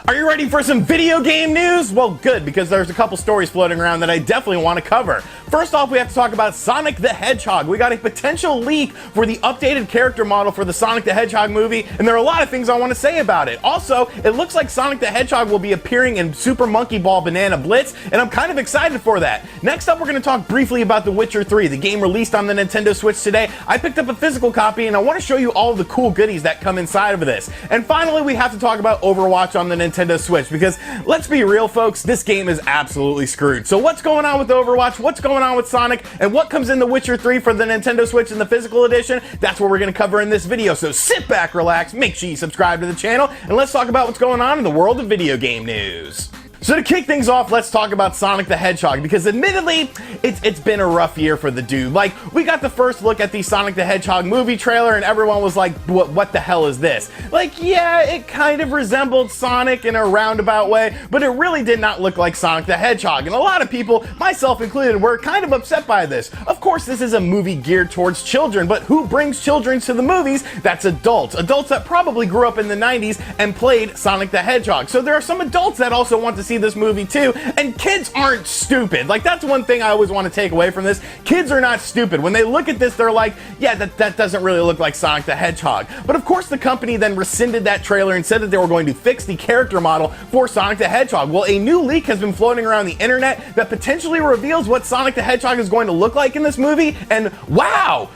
Are you ready for some video game news? Well, good, because there's a couple stories floating around that I definitely want to cover. First off, we have to talk about Sonic the Hedgehog. We got a potential leak for the updated character model for the Sonic the Hedgehog movie, and there are a lot of things I want to say about it. Also, it looks like Sonic the Hedgehog will be appearing in Super Monkey Ball Banana Blitz, and I'm kind of excited for that. Next up, we're going to talk briefly about The Witcher 3, the game released on the Nintendo Switch today. I picked up a physical copy, and I want to show you all of the cool goodies that come inside of this. And finally, we have to talk about Overwatch on the Nintendo Switch, because let's be real, folks, this game is absolutely screwed. So what's going on with Overwatch? What's going on with Sonic? And what comes in The Witcher 3 for the Nintendo Switch in the physical edition? That's what we're going to cover in this video. So sit back, relax, make sure you subscribe to the channel, and let's talk about what's going on in the world of video game news. So to kick things off, let's talk about Sonic the Hedgehog, because admittedly, it's been a rough year for the dude. Like, we got the first look at the Sonic the Hedgehog movie trailer, and everyone was like, what the hell is this? Like, yeah, it kind of resembled Sonic in a roundabout way, but it really did not look like Sonic the Hedgehog, and a lot of people, myself included, were kind of upset by this. Of course, this is a movie geared towards children, but who brings children to the movies? That's adults. Adults that probably grew up in the 90s and played Sonic the Hedgehog. So there are some adults that also want to see this movie too, and kids aren't stupid. Like, that's one thing I always want to take away from this. Kids are not stupid. When they look at this, they're like, yeah, that doesn't really look like Sonic the Hedgehog. But of course, the company then rescinded that trailer and said that they were going to fix the character model for Sonic the Hedgehog. Well, a new leak has been floating around the internet that potentially reveals what Sonic the Hedgehog is going to look like in this movie, and wow,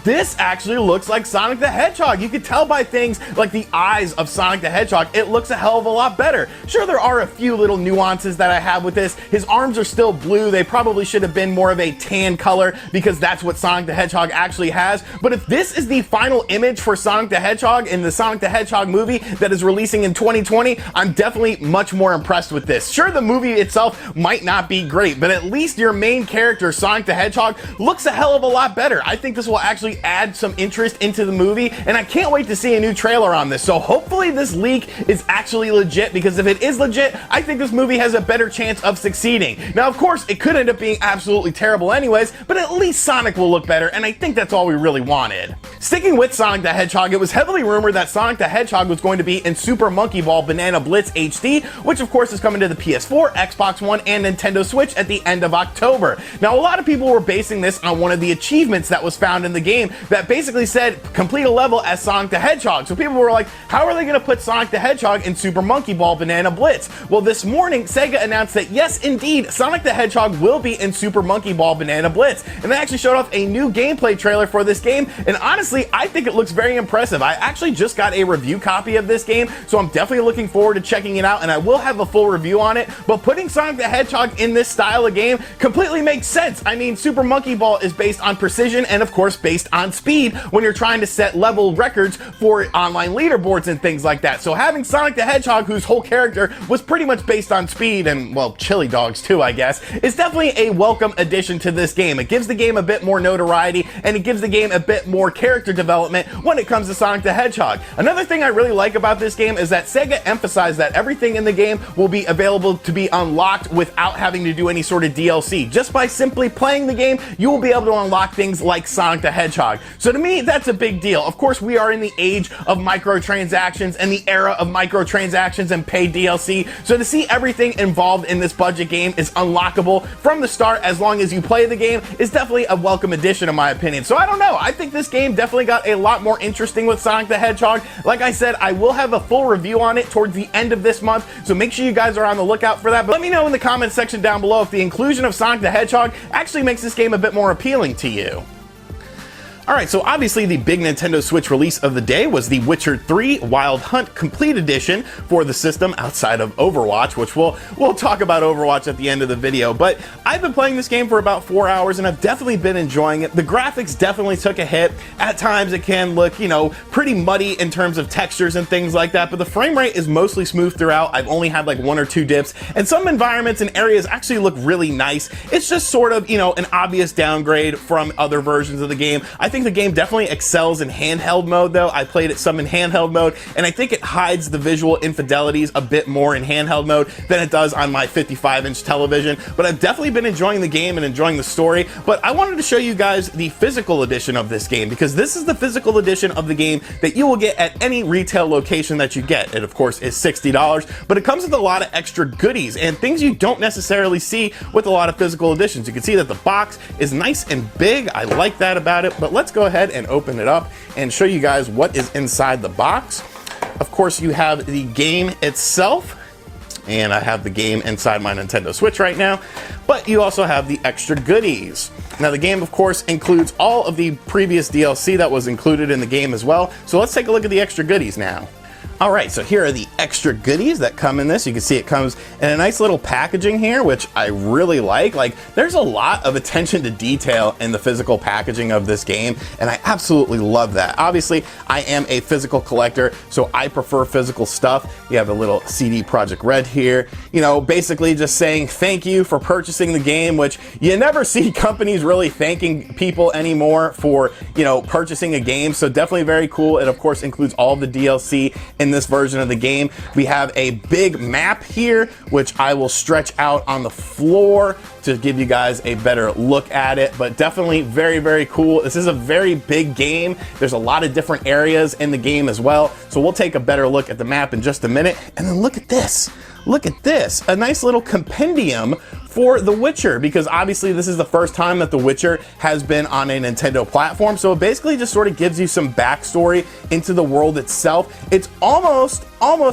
this actually looks like Sonic the Hedgehog. You could tell by things like the eyes of Sonic the Hedgehog, it looks a hell of a lot better. Sure, there are a few little nuances that I have with this. His arms are still blue. They probably should have been more of a tan color, because that's what Sonic the Hedgehog actually has. But if this is the final image for Sonic the Hedgehog in the Sonic the Hedgehog movie that is releasing in 2020, I'm definitely much more impressed with this. Sure, the movie itself might not be great, but at least your main character, Sonic the Hedgehog, looks a hell of a lot better. I think this will actually add some interest into the movie, and I can't wait to see a new trailer on this. So hopefully this leak is actually legit, because if it is legit, I think this movie has a better chance of succeeding. Now, of course, it could end up being absolutely terrible anyways, but at least Sonic will look better, and I think that's all we really wanted. Sticking with Sonic the Hedgehog, it was heavily rumored that Sonic the Hedgehog was going to be in Super Monkey Ball Banana Blitz HD, which of course is coming to the PS4, Xbox One, and Nintendo Switch at the end of October. Now, a lot of people were basing this on one of the achievements that was found in the game that basically said complete a level as Sonic the Hedgehog. So people were like, how are they going to put Sonic the Hedgehog in Super Monkey Ball Banana Blitz? Well, this morning, Sega announced that yes, indeed, Sonic the Hedgehog will be in Super Monkey Ball Banana Blitz. And they actually showed off a new gameplay trailer for this game, and honestly, I think it looks very impressive. I actually just got a review copy of this game, so I'm definitely looking forward to checking it out, and I will have a full review on it. But putting Sonic the Hedgehog in this style of game completely makes sense. I mean, Super Monkey Ball is based on precision and of course based on speed when you're trying to set level records for online leaderboards and things like that. So having Sonic the Hedgehog, whose whole character was pretty much based on speed and, well, chili dogs too, I guess, is definitely a welcome addition to this game. It gives the game a bit more notoriety, and it gives the game a bit more character development when it comes to Sonic the Hedgehog. Another thing I really like about this game is that Sega emphasized that everything in the game will be available to be unlocked without having to do any sort of DLC. Just by simply playing the game, you will be able to unlock things like Sonic the Hedgehog. So to me, that's a big deal. Of course, we are in the age of microtransactions and the era of microtransactions and paid DLC. So to see everything involved in this budget game is unlockable from the start as long as you play the game is definitely a welcome addition in my opinion. So I don't know, I think this game definitely got a lot more interesting with Sonic the Hedgehog. Like I said, I will have a full review on it towards the end of this month, so make sure you guys are on the lookout for that. But let me know in the comment section down below if the inclusion of Sonic the Hedgehog actually makes this game a bit more appealing to you. Alright, so obviously the big Nintendo Switch release of the day was The Witcher 3 Wild Hunt Complete Edition for the system outside of Overwatch, which we'll talk about Overwatch at the end of the video. But I've been playing this game for about 4 hours and I've definitely been enjoying it. The graphics definitely took a hit. At times it can look, you know, pretty muddy in terms of textures and things like that, but the frame rate is mostly smooth throughout. I've only had like 1 or 2 dips, and some environments and areas actually look really nice. It's just sort of, you know, an obvious downgrade from other versions of the game. I think the game definitely excels in handheld mode though. I played it some in handheld mode, and I think it hides the visual infidelities a bit more in handheld mode than it does on my 55-inch television. But I've definitely been enjoying the game and enjoying the story. But I wanted to show you guys the physical edition of this game, because this is the physical edition of the game that you will get at any retail location that you get. It of course is $60, but it comes with a lot of extra goodies and things you don't necessarily see with a lot of physical editions. You can see that the box is nice and big. I like that about it, but let's go ahead and open it up and show you guys what is inside the box. Of course, you have the game itself, and I have the game inside my Nintendo Switch right now, but you also have the extra goodies. Now the game of course includes all of the previous DLC that was included in the game as well, so let's take a look at the extra goodies now. Alright, so here are the extra goodies that come in this. You can see it comes in a nice little packaging here, which I really like. Like, there's a lot of attention to detail in the physical packaging of this game, and I absolutely love that. Obviously, I am a physical collector, so I prefer physical stuff. You have a little CD Projekt Red here, you know, basically just saying thank you for purchasing the game, which you never see companies really thanking people anymore for, you know, purchasing a game. So definitely very cool. It of course includes all of the DLC in this version of the game. We have a big map here, which I will stretch out on the floor to give you guys a better look at it, but definitely very, very cool. This is a very big game. There's a lot of different areas in the game as well. So we'll take a better look at the map in just a minute. And then look at this. Look at this, a nice little compendium for The Witcher, because obviously this is the first time that The Witcher has been on a Nintendo platform. So it basically just sort of gives you some backstory into the world itself. It's almost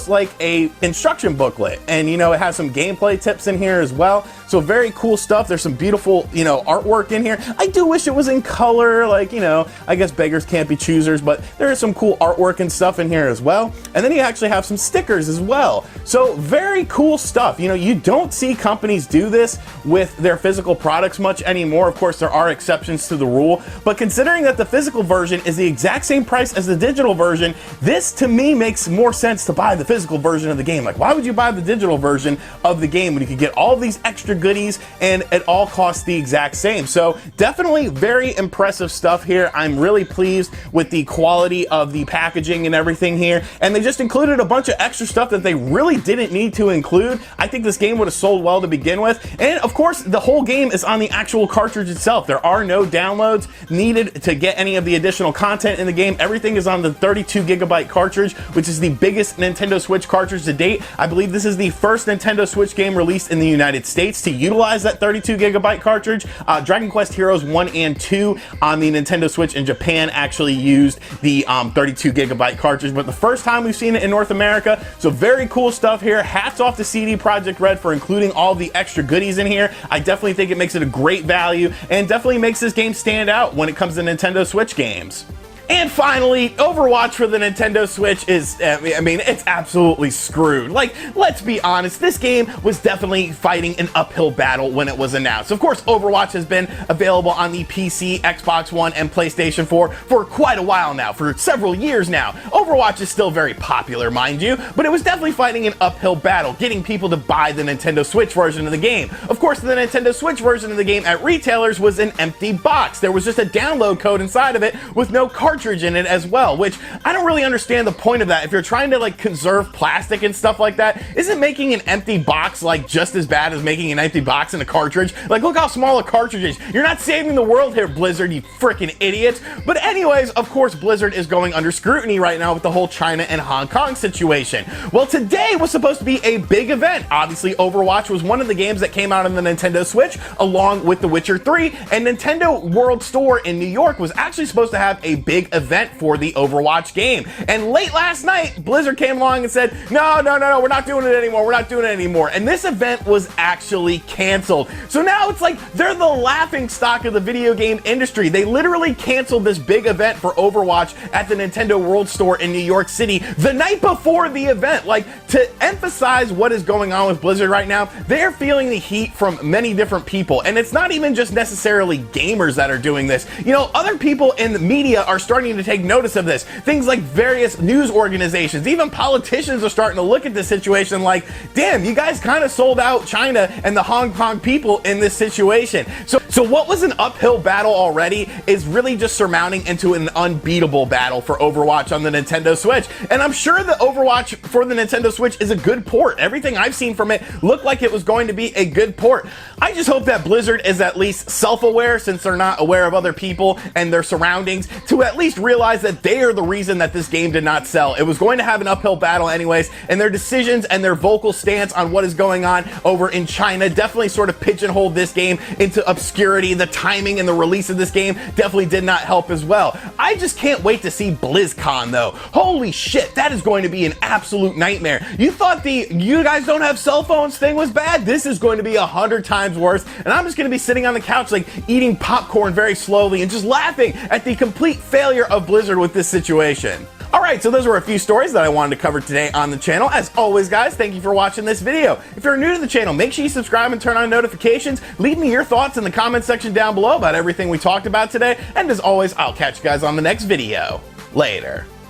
like a instruction booklet, and you know, it has some gameplay tips in here as well. So very cool stuff. There's some beautiful, you know, artwork in here. I do wish it was in color, like, you know, I guess beggars can't be choosers, but there is some cool artwork and stuff in here as well. And then you actually have some stickers as well. So very cool stuff. You know, you don't see companies do this with their physical products much anymore. Of course, there are exceptions to the rule, but considering that the physical version is the exact same price as the digital version, this to me makes more sense to buy the physical version of the game. Like, why would you buy the digital version of the game when you could get all these extra goodies and it all costs the exact same? So definitely very impressive stuff here. I'm really pleased with the quality of the packaging and everything here, and they just included a bunch of extra stuff that they really didn't need to include. I think this game would have sold well to begin with, and of course the whole game is on the actual cartridge itself. There are no downloads needed to get any of the additional content in the game. Everything is on the 32 gigabyte cartridge, which is the biggest Nintendo Switch cartridge to date. I believe this is the first Nintendo Switch game released in the United States to utilize that 32 gigabyte cartridge. Dragon Quest Heroes 1 and 2 on the Nintendo Switch in Japan actually used the 32 gigabyte cartridge, but the first time we've seen it in North America. So very cool stuff here. Hats off to CD Projekt Red for including all the extra goodies in here. I definitely think it makes it a great value and definitely makes this game stand out when it comes to Nintendo Switch games. And finally, Overwatch for the Nintendo Switch is, I mean, it's absolutely screwed. Like, let's be honest, this game was definitely fighting an uphill battle when it was announced. Of course, Overwatch has been available on the PC, Xbox One, and PlayStation 4 for quite a while now, for several years now. Overwatch is still very popular, mind you, but it was definitely fighting an uphill battle, getting people to buy the Nintendo Switch version of the game. Of course, the Nintendo Switch version of the game at retailers was an empty box. There was just a download code inside of it with no cartridge in it as well, which I don't really understand the point of that. If you're trying to like conserve plastic and stuff like that, isn't making an empty box like just as bad as making an empty box in a cartridge? Like, look how small a cartridge is. You're not saving the world here, Blizzard, you freaking idiots. But anyways, of course, Blizzard is going under scrutiny right now with the whole China and Hong Kong situation. Well, today was supposed to be a big event. Obviously, Overwatch was one of the games that came out on the Nintendo Switch, along with The Witcher 3, and Nintendo World Store in New York was actually supposed to have a big event for the Overwatch game. And late last night, Blizzard came along and said, no, we're not doing it anymore. We're not doing it anymore. And this event was actually canceled. So now it's like they're the laughing stock of the video game industry. They literally canceled this big event for Overwatch at the Nintendo World Store in New York City the night before the event. Like, to emphasize what is going on with Blizzard right now, they're feeling the heat from many different people. And it's not even just necessarily gamers that are doing this. You know, other people in the media are starting starting to take notice of this. Things like various news organizations, even politicians are starting to look at this situation like, damn, you guys kind of sold out China and the Hong Kong people in this situation. So what was an uphill battle already is really just surmounting into an unbeatable battle for Overwatch on the Nintendo Switch. And I'm sure the Overwatch for the Nintendo Switch is a good port. Everything I've seen from it looked like it was going to be a good port. I just hope that Blizzard is at least self-aware, since they're not aware of other people and their surroundings, to at least realize that they are the reason that this game did not sell. It was going to have an uphill battle anyways, and their decisions and their vocal stance on what is going on over in China definitely sort of pigeonholed this game into obscurity. The timing and the release of this game definitely did not help as well. I just can't wait to see BlizzCon though. Holy shit, that is going to be an absolute nightmare. You thought the "you guys don't have cell phones" thing was bad? This is going to be 100 times worse, and I'm just going to be sitting on the couch like eating popcorn very slowly and just laughing at the complete failure of Blizzard with this situation. Alright, so those were a few stories that I wanted to cover today on the channel. As always, guys, thank you for watching this video. If you're new to the channel, make sure you subscribe and turn on notifications. Leave me your thoughts in the comment section down below about everything we talked about today. And as always, I'll catch you guys on the next video. Later.